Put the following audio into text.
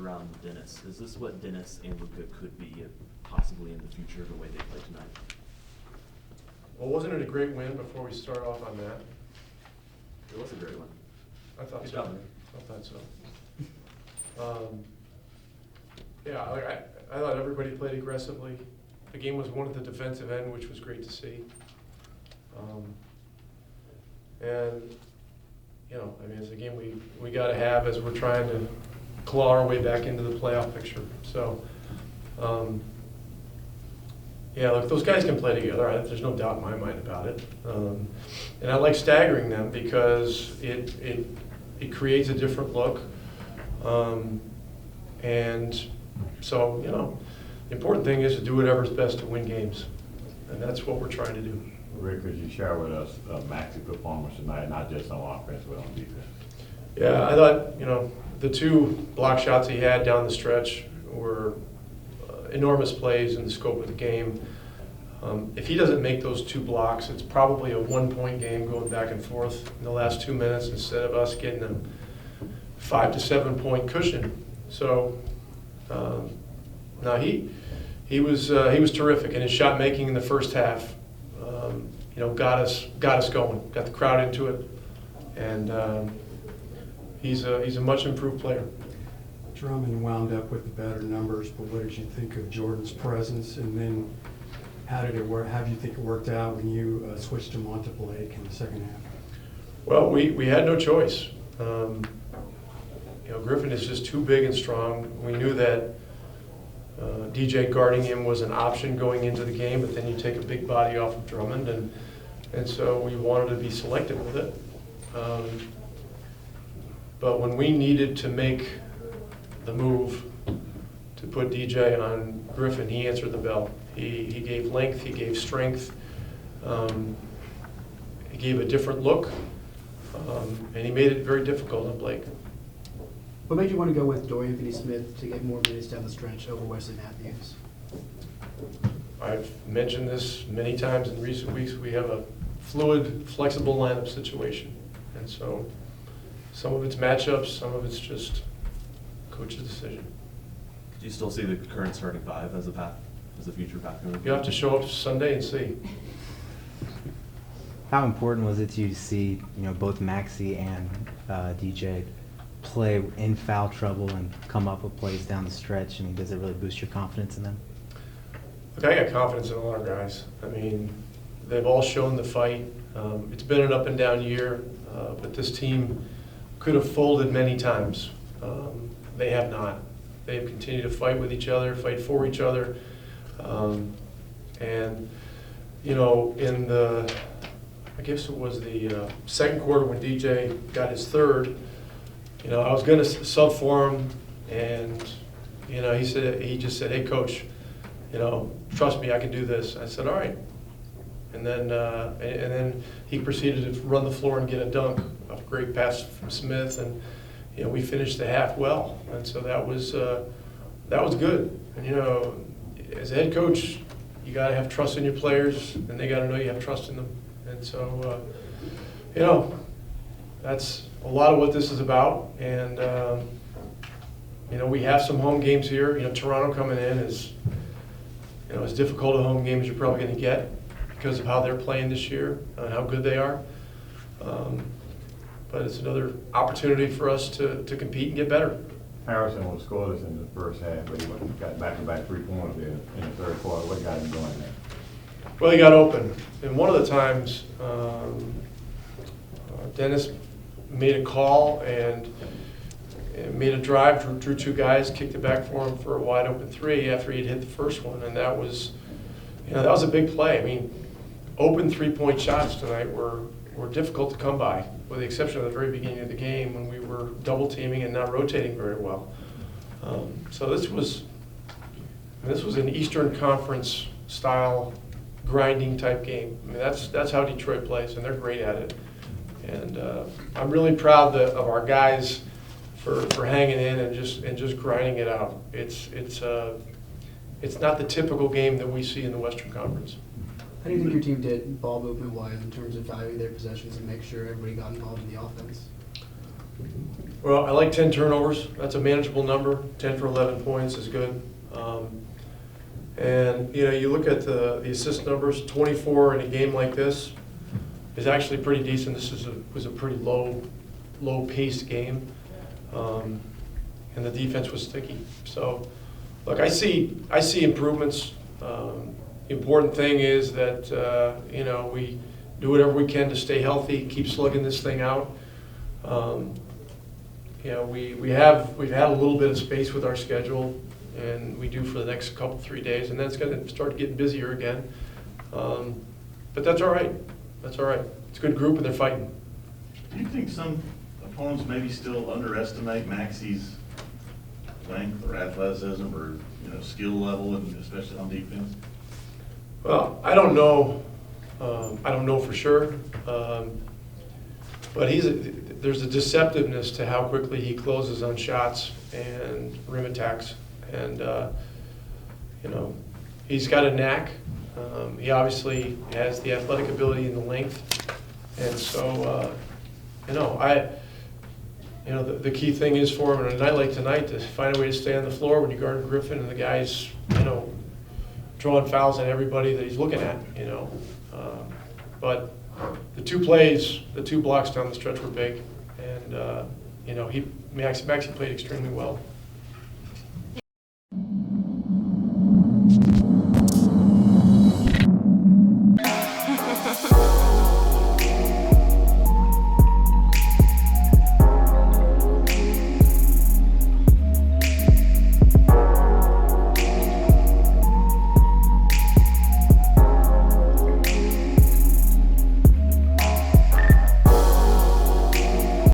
around Dennis. Is this what Dennis and Luka could be possibly in the future, the way they play tonight? Well, wasn't it a great win before we start off on that? It was a great one. I thought Good so. job. I thought so. Yeah, I thought everybody played aggressively. The game was won at the defensive end, which was great to see. And, you know, I mean, it's a game we got to have as we're trying to claw our way back into the playoff picture. So, yeah, look, those guys can play together. There's no doubt in my mind about it. And I like staggering them because it creates a different look. And so, you know, the important thing is to do whatever's best to win games. And that's what we're trying to do. Rick, could you share with us Max's performance tonight, not just on offense, but on defense? Yeah, I thought, you know, the two block shots he had down the stretch were enormous plays in the scope of the game. If he doesn't make those two blocks, it's probably a 1-point game going back and forth in the last 2 minutes instead of us getting a 5 to 7 point cushion. So, no, he was terrific, and his shot making in the first half, you know, got us going, got the crowd into it, and he's a much improved player. Drummond wound up with the better numbers, but what did you think of Jordan's presence? And then how did it work? How do you think it worked out when you switched him onto Blake in the second half? Well, we had no choice. You know, Griffin is just too big and strong. We knew that DJ guarding him was an option going into the game, but then you take a big body off of Drummond, and so we wanted to be selective with it. But when we needed to make the move to put DJ on Griffin, he answered the bell. He gave length, he gave strength, he gave a different look, and he made it very difficult on Blake. What made you want to go with Dorian Finney-Smith to get more minutes down the stretch over Wesley Matthews? I've mentioned this many times in recent weeks. We have a fluid, flexible lineup situation. And so some of it's matchups, some of it's just coach's decision. Do you still see the current starting five as a future path? You have to show up Sunday and see. How important was it to you to see, you know, both Maxey and DJ play in foul trouble and come up with plays down the stretch? I mean, does it really boost your confidence in them? Look, I got confidence in a lot of guys. I mean, they've all shown the fight. It's been an up and down year, but this team could have folded many times. They have not. They've continued to fight with each other, fight for each other. And, you know, in the, I guess it was the second quarter when DJ got his third, you know, I was going to sub for him, and, you know, he just said, "Hey, coach, you know, trust me, I can do this." I said, "All right." And then he proceeded to run the floor and get a dunk, a great pass from Smith, and, you know, we finished the half well, and so that was good. And, you know, as a head coach, you got to have trust in your players, and they got to know you have trust in them. And so, you know, that's a lot of what this is about. And, you know, we have some home games here. You know, Toronto coming in is, you know, as difficult a home game as you're probably going to get because of how they're playing this year and how good they are. But it's another opportunity for us to compete and get better. Harrison was scoreless in the first half, but he got back-to-back 3 pointers there in the third quarter. What got him going there? Well, he got open. And one of the times, Dennis made a call and made a drive, drew two guys, kicked it back for him for a wide open three after he'd hit the first one. And that was, you know, that was a big play. I mean, open 3-point shots tonight were difficult to come by, with the exception of the very beginning of the game when we were double teaming and not rotating very well. So this was an Eastern Conference style grinding type game. I mean, that's how Detroit plays, and they're great at it. And I'm really proud of our guys for hanging in and just grinding it out. It's not the typical game that we see in the Western Conference. How do you think your team did ball movement-wise in terms of valuing their possessions and make sure everybody got involved in the offense? Well, I like 10 turnovers. That's a manageable number. 10 for 11 points is good. And, you know, you look at the assist numbers, 24 in a game like this is actually pretty decent. This was a pretty low-paced game. And the defense was sticky. So, look, I see improvements. The important thing is that, you know, we do whatever we can to stay healthy, keep slugging this thing out. You know, we've had a little bit of space with our schedule, and we do for the next 3 days, and then it's going to start getting busier again. But that's all right. That's all right. It's a good group, and they're fighting. Do you think some opponents maybe still underestimate Maxi's length or athleticism or, you know, skill level, and especially on defense? Well, I don't know. I don't know for sure. But there's a deceptiveness to how quickly he closes on shots and rim attacks. And, you know, he's got a knack. He obviously has the athletic ability and the length. And so, you know, the key thing is for him on a night like tonight to find a way to stay on the floor when you guard Griffin and the guy's, you know, drawing fouls on everybody that he's looking at, you know. But the two blocks down the stretch were big, and you know, Maxi played extremely well.